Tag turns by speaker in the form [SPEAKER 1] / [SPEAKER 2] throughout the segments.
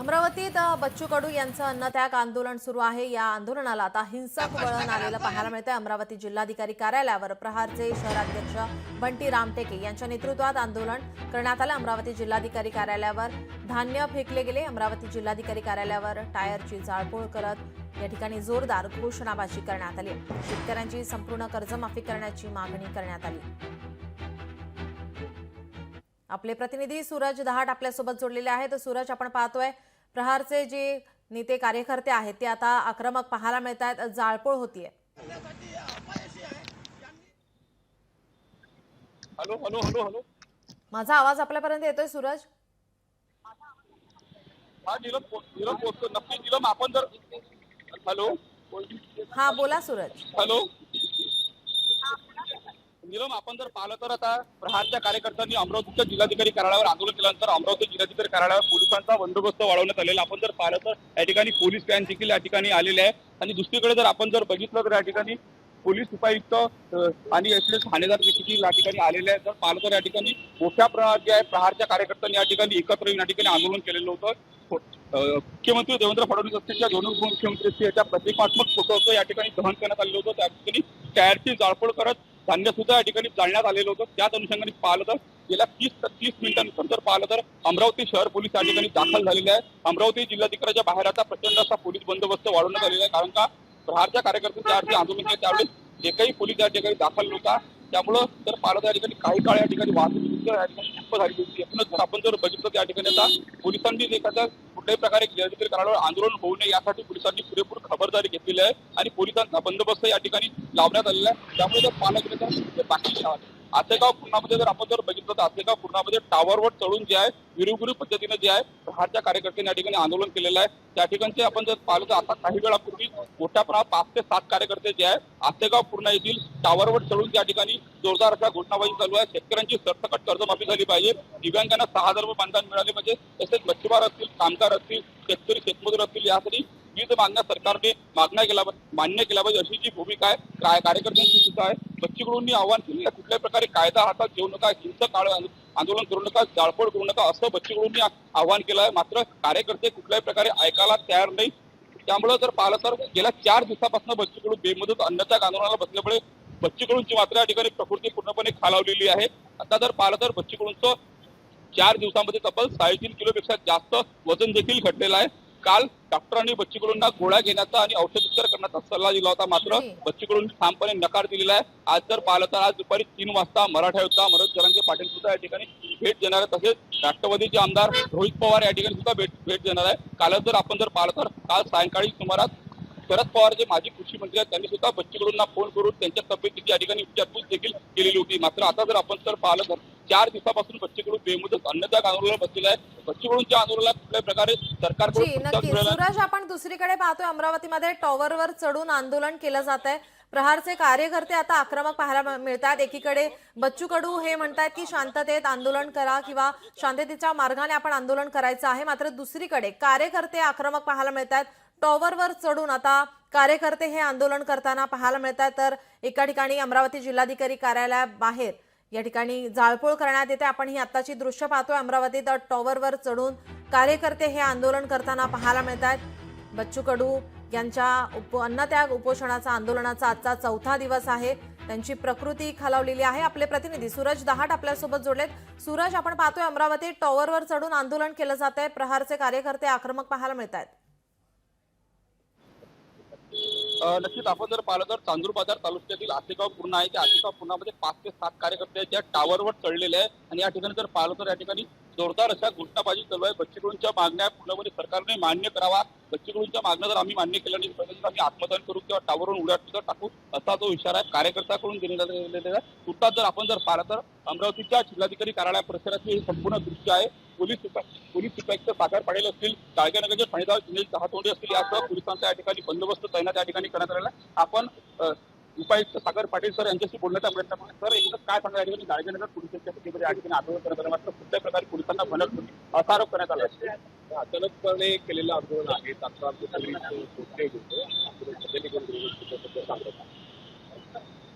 [SPEAKER 1] अमरावतीत बच्चू कडू यांचं अन्नत्याग आंदोलन सुरू आहे। या आंदोलनाला आता हिंसक वळण आलेलं पाहायला मिळतंय। अमरावती जिल्हाधिकारी कार्यालयावर प्रहारचे शहराध्यक्ष बंटी रामटेके यांच्या नेतृत्वात आंदोलन करण्यात आलं। अमरावती जिल्हाधिकारी कार्यालयावर धान्य फेकले गेले। अमरावती जिल्हाधिकारी कार्यालयावर टायरची जाळपोळ करत या ठिकाणी जोरदार घोषणाबाजी करण्यात आली। शेतकऱ्यांची संपूर्ण कर्जमाफी करण्याची मागणी करण्यात आली। आपले प्रतिनिधी सूरज दहाट आपल्यासोबत जोडलेले आहेत। सूरज, आपण पाहतोय प्रहारचे जे नेते कार्यकर्ते आहेत ते आता आक्रमक पाहायला मिळतात, जाळपोळ होतीये।
[SPEAKER 2] हॅलो हॅलो हॅलो हॅलो
[SPEAKER 1] माझा आवाज आपल्यापर्यंत येतोय सूरज?
[SPEAKER 2] हा नीलम पोहोचतो नक्की। नीलम आपण जर हॅलो
[SPEAKER 1] हा बोला सूरज।
[SPEAKER 2] हॅलो नीलम आपण जर पाहिलं तर आता प्रहारच्या कार्यकर्त्यांनी अमरावतीच्या जिल्हाधिकारी कार्यालयावर आंदोलन केल्यानंतर अमरावती जिल्हाधिकारी कार्यालयावर पोलिसांचा बंदोबस्त वाढवण्यात आलेला आपण जर पाहिलं तर या ठिकाणी पोलीस व्हॅन देखील या ठिकाणी आलेले आहे। आणि दुसरीकडे जर आपण जर बघितलं तर या ठिकाणी पोलीस उपायुक्त आणि एसएस ठाणेदार देखील या ठिकाणी आलेले आहेत। जर पाहिलं तर या ठिकाणी मोठ्या प्रमाणात जे आहे प्रहारच्या कार्यकर्त्यांनी या ठिकाणी एकत्र येऊन या ठिकाणी आंदोलन केलेलं होतं। मुख्यमंत्री देवेंद्र फडणवीस असतील त्या दोन उपमुख्यमंत्री याच्या प्रतिकात्मक फोटो या ठिकाणी दहन करण्यात आलेलं होतं। त्या ठिकाणी टायरची जाळपोळ करत धान्य सुद्धा या ठिकाणी जाळण्यात आलेलं होतं। त्याच अनुषंगाने पाहिलं तर गेल्या 30 मिनिटांनंतर पाहिलं तर अमरावती शहर पोलीस या ठिकाणी दाखल झालेले आहेत। अमरावती जिल्हाधिकाऱ्याच्या बाहेर आता प्रचंड असा पोलीस बंदोबस्त वाढवण्यात आलेला आहे। कारण का प्रहारच्या कार्यकर्त्यांच्या ज्यावेळी आंदोलन केलं त्यावेळेस एकही पोलीस या ठिकाणी दाखल नव्हता। त्यामुळं जर पाहिलं तर या ठिकाणी काही काळ या ठिकाणी वाहतूक या ठिकाणी ठप्प झाली होती। एकूणच जर आपण जर बघितलं त्या ठिकाणी आता पोलिसांनी एखाद्या कुठल्याही प्रकारे जिल्हाधिकारी कार्यालयावर आंदोलन होऊ नये यासाठी पोलिसांनी पुरेपूर खबरदारी घेतलेली आहे आणि पोलिसांचा बंदोबस्त या ठिकाणी लावण्यात आलेला आहे। त्यामुळे जर पाहिलं गेलं तर बाकी आसेगाव पूर्णामध्ये जर आपण जर बघितलं तर आसेगाव पूर्णामध्ये टावरवर चढून जे आहे विरुगुरु पद्धतीने जे आहे प्रहारच्या कार्यकर्त्यांनी या ठिकाणी आंदोलन केलेलं आहे। त्या ठिकाणचे आपण जर पाहिलं तर आता काही वेळापूर्वी मोठ्या प्रमाणात 5 ते 7 कार्यकर्ते जे आहे आसेगाव पूर्णा येथील टावरवर चढून त्या ठिकाणी जोरदार अशा घोषणाबाजी चालू आहे। शेतकऱ्यांची सरसकट कर्जमाफी झाली पाहिजे, दिव्यांगांना 6,000 रुपये मानधन मिळाले पाहिजे, तसेच मच्छीमार असतील, कामगार असतील, शेतकरी शेतमजूर असतील यासाठी विविध मागण्या सरकारने मान्य केल्या पाहिजे अशी जी भूमिका आहे कार्यकर्त्यांची सुद्धा आहे। बच्चूकडूंनी आव्हान केले कुठल्याही प्रकारे कायदा हातात घेऊ नका, हिंसक आंदोलन करू नका, जाळपोळ करू नका असं बच्चूकडूंनी आव्हान केलं आहे। मात्र कार्यकर्ते कुठल्याही प्रकारे ऐकायला तयार नाही। त्यामुळे जर पाहिलं तर गेल्या 4 दिवसापासून बच्चूकडू बेमुदत अन्नत्याग आंदोलनाला बसल्यामुळे बच्चूकडूंची मात्र या ठिकाणी प्रकृती पूर्णपणे खालावलेली आहे। आता जर पाहिलं तर बच्चूकडूंचं 4 दिवसांमध्ये तब्बल 3.5 किलोपेक्षा जास्त वजन देखील घटलेलं आहे। काल डॉक्टरांनी बच्चूकडूंना गोळ्या घेण्याचा आणि औषधोपचार करण्याचा सल्ला दिला होता, मात्र बच्चूकडूंनी ठामपणे नकार दिलेला आहे। आज जर पाहिलं तर आज दुपारी 3 वाजता मराठा योद्धा मनोज जरांगे पाटील सुद्धा या ठिकाणी भेट देणार आहे, तसेच राष्ट्रवादीचे आमदार रोहित पवार या ठिकाणी सुद्धा भेट देणार आहे। कालच जर आपण जर पाहिलं तर काल सायंकाळी सुमारास शरद पवार जे माजी कृषी मंत्री आहेत त्यांनी सुद्धा बच्चूकडूंना फोन करून त्यांच्या तब्येतीची या ठिकाणी विचारपूस देखील केलेली होती। मात्र आता जर आपण जर पाहिलं तर 4 दिवसापासून बच्चूकडू बेमुदत अन्नत्याग आंदोलनाला बसलेला आहे। बच्चूकडूंच्या आंदोलनाला कुठल्याही प्रकारे सरकारकडून
[SPEAKER 1] नक्की सूरज, आपण दुसरीकडे पाहतोय अमरावतीमध्ये टॉवरवर चढून आंदोलन केलं जात आहे। प्रहारचे कार्यकर्ते आता आक्रमक पाहायला मिळतात। एकीकडे बच्चू कडू हे म्हणतात की शांततेत आंदोलन करा किंवा शांततेच्या मार्गाने आपण आंदोलन करायचं आहे, मात्र दुसरीकडे कार्यकर्ते आक्रमक पाहायला मिळतात। टॉवरवर चढून आता कार्यकर्ते हे आंदोलन करताना पाहायला मिळतात। तर एका ठिकाणी अमरावती जिल्हाधिकारी कार्यालयाबाहेर या ठिकाणी जाळपोळ करण्यात येते। आपण ही आत्ताची दृश्य पाहतोय। अमरावतीत टॉवरवर चढून कार्यकर्ते हे आंदोलन करताना पाहायला मिळतात। बच्चू कडू यांच्या अन्नत्याग उपोषणाचा आंदोलनाचा आजचा 4था दिवस आहे। त्यांची प्रकृती खालावलेली आहे। आपले प्रतिनिधी सूरज दहाट आपल्यासोबत जोडलेत। सूरज, आपण पाहतोय अमरावतीत टॉवरवर चढून आंदोलन केलं जात आहे। प्रहारचे कार्यकर्ते आक्रमक पाहायला मिळतात।
[SPEAKER 2] नक्कीच आपण जर पाहिलं तर चांदूर बाजार तालुक्यातील आसेगाव पूर्णा आहे, त्या आसेगाव पूर्णामध्ये 5 ते 7 कार्यकर्ते त्या टावरवर चढलेले आहे आणि या ठिकाणी जर पाहिलं तर या ठिकाणी जोरदार अशा घोषणाबाजी चालू आहे। बच्चूकडूंच्या मागण्या पूर्णपणे सरकारने मान्य करावा, बच्चूकडूंच्या मागण्या जर आम्ही मान्य केल्या नाही आम्ही आत्मदान करू किंवा टावरवरून उड्या सुद्धा टाकू असा जो इशारा आहे कार्यकर्त्याकडून देण्यात आलेला आहे। तुर्तास जर आपण जर पाहिलं तर अमरावतीच्या जिल्हाधिकारी कार्यालय परिसराचे हे संपूर्ण दृश्य आहे। पोलीस उपायुक्त सागर पाटील असतील, काळगेनगरचे ठाणेदार दिनेश दहातोंडे असतील यासह पोलिसांचा या ठिकाणी बंदोबस्त तैनात या ठिकाणी करण्यात आलेला आहे। आपण उपायुक्त सागर पाटील सर यांच्याशी बोलण्याचा प्रयत्न करू। सर, एकदा काय सांगा, या ठिकाणी काळगेनगर पोलिसांच्या या ठिकाणी आंदोलन करण्यात आलं, मात्र कुठल्याही प्रकारे पोलिसांना भनक होती असा आरोप करण्यात आला आहे।
[SPEAKER 3] अचानकपणे केलेलं आंदोलन आहे।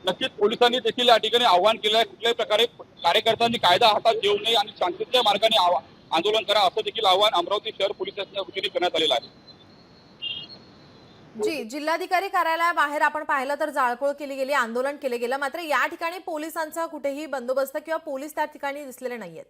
[SPEAKER 2] नक्कीच पोलिसांनी देखील या ठिकाणी आव्हान केलं आहे कुठल्याही प्रकारे कार्यकर्त्यांनी कायदा हातात घेऊ नये आणि शांततेच्या मार्गाने आंदोलन करा असं देखील आवाहन अमरावती शहर पोलिसांच्या वतीने करण्यात आलेलं आहे.
[SPEAKER 1] जी, जिल्हाधिकारी कार्यालयाबाहेर आपण पाहिलं तर जाळपोळ केली गेली, आंदोलन केले गेलं, मात्र या ठिकाणी पोलिसांचा कुठेही बंदोबस्त किंवा पोलीस त्या ठिकाणी दिसलेले नाहीयेत.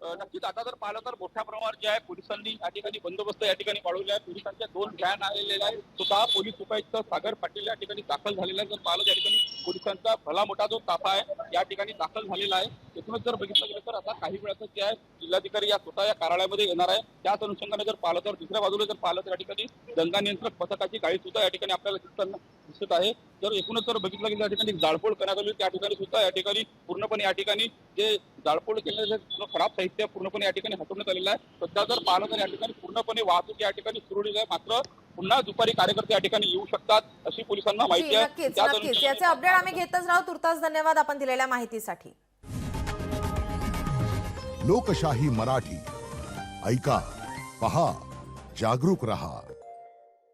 [SPEAKER 2] नक्कीच आता जर पाहिलं तर मोठ्या प्रमाणावर जे आहे पोलिसांनी या ठिकाणी बंदोबस्त या ठिकाणी वाढवले आहे. पोलिसांच्या 2 व्हॅन आलेल्या आहेत. स्वतः पोलीस उपायुक्त सागर पाटील या ठिकाणी दाखल झालेला आहे. जर पाहिलं या ठिकाणी पोलिसांचा भला मोठा जो ताफा आहे या ठिकाणी दाखल झालेला आहे. एकूणच जर बघितलं गेलं तर आता काही वेळातच जे आहे जिल्हाधिकारी या स्वतः या कार्यालयामध्ये येणार आहे. त्याच अनुषंगाने जर पाहिलं तर दुसऱ्या बाजूला जर पाहिलं तर या ठिकाणी दंगा नियंत्रक पथकाची गाडी सुद्धा या ठिकाणी आपल्याला दिसत आहे. जर एकूणच जर बघितलं गेलं या ठिकाणी जाळपोळ करण्यात आली त्या ठिकाणी सुद्धा या ठिकाणी पूर्णपणे या ठिकाणी जे जाळपोळ केलेलं खराब साहित्य पूर्णपणे या ठिकाणी हटवण्यात आलेलं आहे. सध्या जर पाहिलं तर या ठिकाणी पूर्णपणे वाहतूक या ठिकाणी सुरळीत आहे. मात्र पुन्हा दुपारी कार्यकर्ते या ठिकाणी येऊ शकतात अशी पोलिसांना माहिती आहे.
[SPEAKER 1] नक्कीच नक्कीच याचे अपडेट आम्ही घेतच राहू. तुर्तास धन्यवाद आपण दिलेल्या माहितीसाठी.
[SPEAKER 4] लोकशाही मराठी ऐका, पहा, जागरूक रहा.